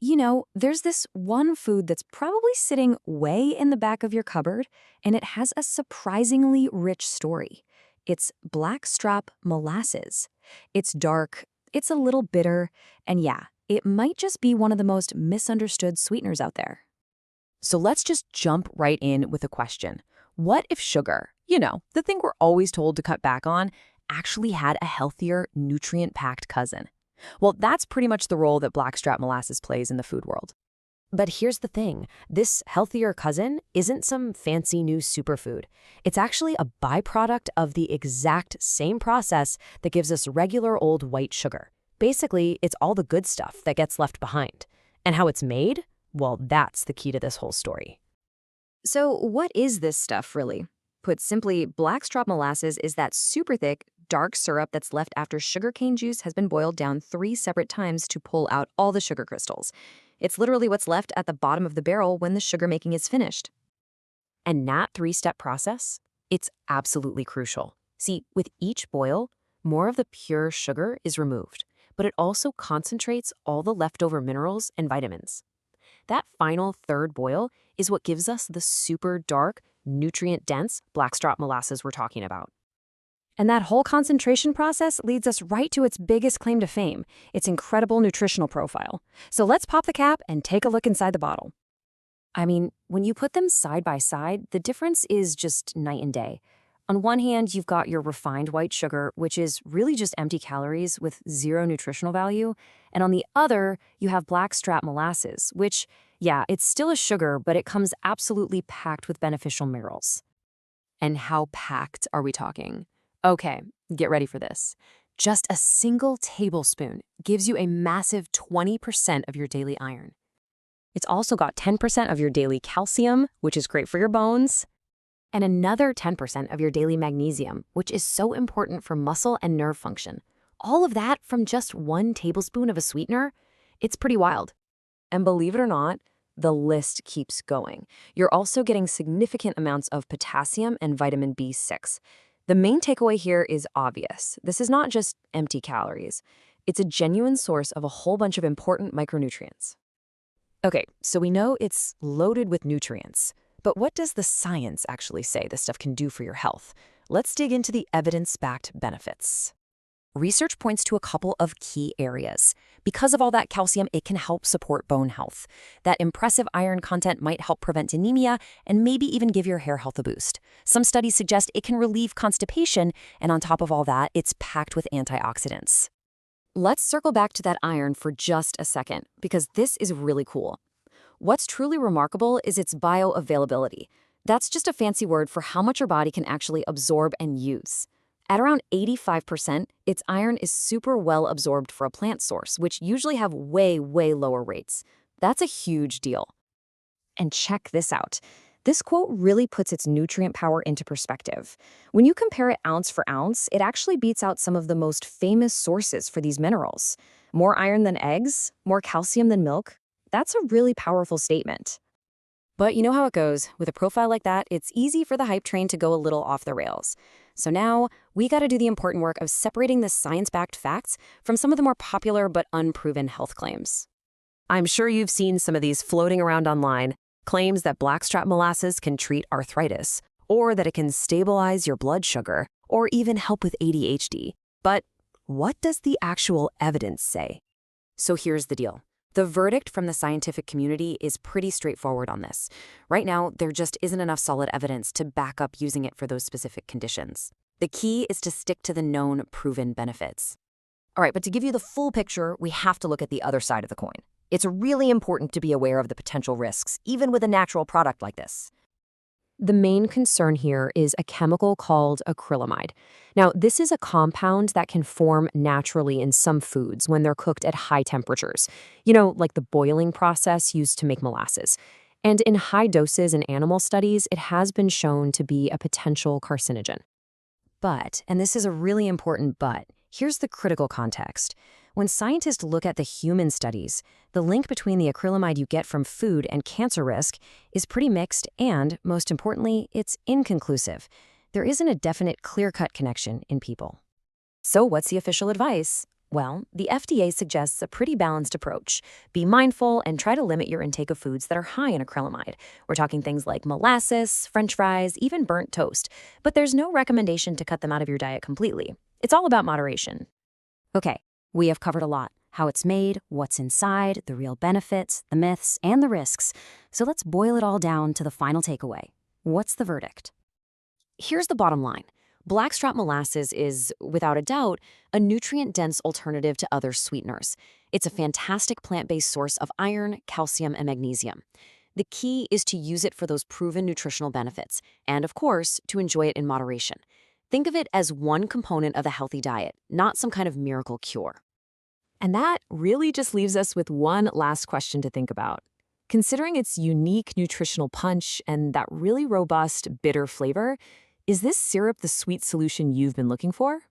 There's this one food that's probably sitting way in the back of your cupboard, and it has a surprisingly rich story. It's blackstrap molasses. It's dark, it's a little bitter, and yeah, it might just be one of the most misunderstood sweeteners out there. So let's just jump right in with a question. What if sugar, the thing we're always told to cut back on, actually had a healthier, nutrient-packed cousin? Well, that's pretty much the role that blackstrap molasses plays in the food world. But here's the thing. This healthier cousin isn't some fancy new superfood. It's actually a byproduct of the exact same process that gives us regular old white sugar. Basically, it's all the good stuff that gets left behind. And how it's made? Well, that's the key to this whole story. So, what is this stuff really? Put simply, blackstrap molasses is that super thick, dark syrup that's left after sugarcane juice has been boiled down 3 separate times to pull out all the sugar crystals. It's literally what's left at the bottom of the barrel when the sugar making is finished. And that 3-step process, it's absolutely crucial. See, with each boil, more of the pure sugar is removed, but it also concentrates all the leftover minerals and vitamins. That final third boil is what gives us the super dark, nutrient-dense blackstrap molasses we're talking about. And that whole concentration process leads us right to its biggest claim to fame, its incredible nutritional profile. So let's pop the cap and take a look inside the bottle. I mean, when you put them side by side, the difference is just night and day. On one hand, you've got your refined white sugar, which is really just empty calories with zero nutritional value. And on the other, you have blackstrap molasses, which, yeah, it's still a sugar, but it comes absolutely packed with beneficial minerals. And how packed are we talking? Okay, get ready for this. Just a single tablespoon gives you a massive 20% of your daily iron. It's also got 10% of your daily calcium, which is great for your bones, and another 10% of your daily magnesium, which is so important for muscle and nerve function. All of that from just 1 tablespoon of a sweetener? It's pretty wild. And believe it or not, the list keeps going. You're also getting significant amounts of potassium and vitamin B6. The main takeaway here is obvious. This is not just empty calories. It's a genuine source of a whole bunch of important micronutrients. Okay, so we know it's loaded with nutrients. But what does the science actually say this stuff can do for your health? Let's dig into the evidence-backed benefits. Research points to a couple of key areas. Because of all that calcium, it can help support bone health. That impressive iron content might help prevent anemia and maybe even give your hair health a boost. Some studies suggest it can relieve constipation, and on top of all that, it's packed with antioxidants. Let's circle back to that iron for just a second, because this is really cool. What's truly remarkable is its bioavailability. That's just a fancy word for how much your body can actually absorb and use. At around 85%, its iron is super well absorbed for a plant source, which usually have way, way lower rates. That's a huge deal. And check this out. This quote really puts its nutrient power into perspective. When you compare it ounce for ounce, it actually beats out some of the most famous sources for these minerals. More iron than eggs, more calcium than milk. That's a really powerful statement. But you know how it goes. With a profile like that, it's easy for the hype train to go a little off the rails. So now, we gotta do the important work of separating the science-backed facts from some of the more popular but unproven health claims. I'm sure you've seen some of these floating around online, claims that blackstrap molasses can treat arthritis, or that it can stabilize your blood sugar, or even help with ADHD. But what does the actual evidence say? So here's the deal. The verdict from the scientific community is pretty straightforward on this. Right now, there just isn't enough solid evidence to back up using it for those specific conditions. The key is to stick to the known, proven benefits. All right, but to give you the full picture, we have to look at the other side of the coin. It's really important to be aware of the potential risks, even with a natural product like this. The main concern here is a chemical called acrylamide. Now, this is a compound that can form naturally in some foods when they're cooked at high temperatures, like the boiling process used to make molasses. And in high doses in animal studies, it has been shown to be a potential carcinogen. But, and this is a really important but, here's the critical context. When scientists look at the human studies, the link between the acrylamide you get from food and cancer risk is pretty mixed and, most importantly, it's inconclusive. There isn't a definite clear-cut connection in people. So what's the official advice? Well, the FDA suggests a pretty balanced approach. Be mindful and try to limit your intake of foods that are high in acrylamide. We're talking things like molasses, french fries, even burnt toast. But there's no recommendation to cut them out of your diet completely. It's all about moderation. Okay, we have covered a lot. How it's made, what's inside, the real benefits, the myths, and the risks. So let's boil it all down to the final takeaway. What's the verdict? Here's the bottom line. Blackstrap molasses is, without a doubt, a nutrient-dense alternative to other sweeteners. It's a fantastic plant-based source of iron, calcium, and magnesium. The key is to use it for those proven nutritional benefits, and of course, to enjoy it in moderation. Think of it as one component of a healthy diet, not some kind of miracle cure. And that really just leaves us with one last question to think about. Considering its unique nutritional punch and that really robust, bitter flavor, is this syrup the sweet solution you've been looking for?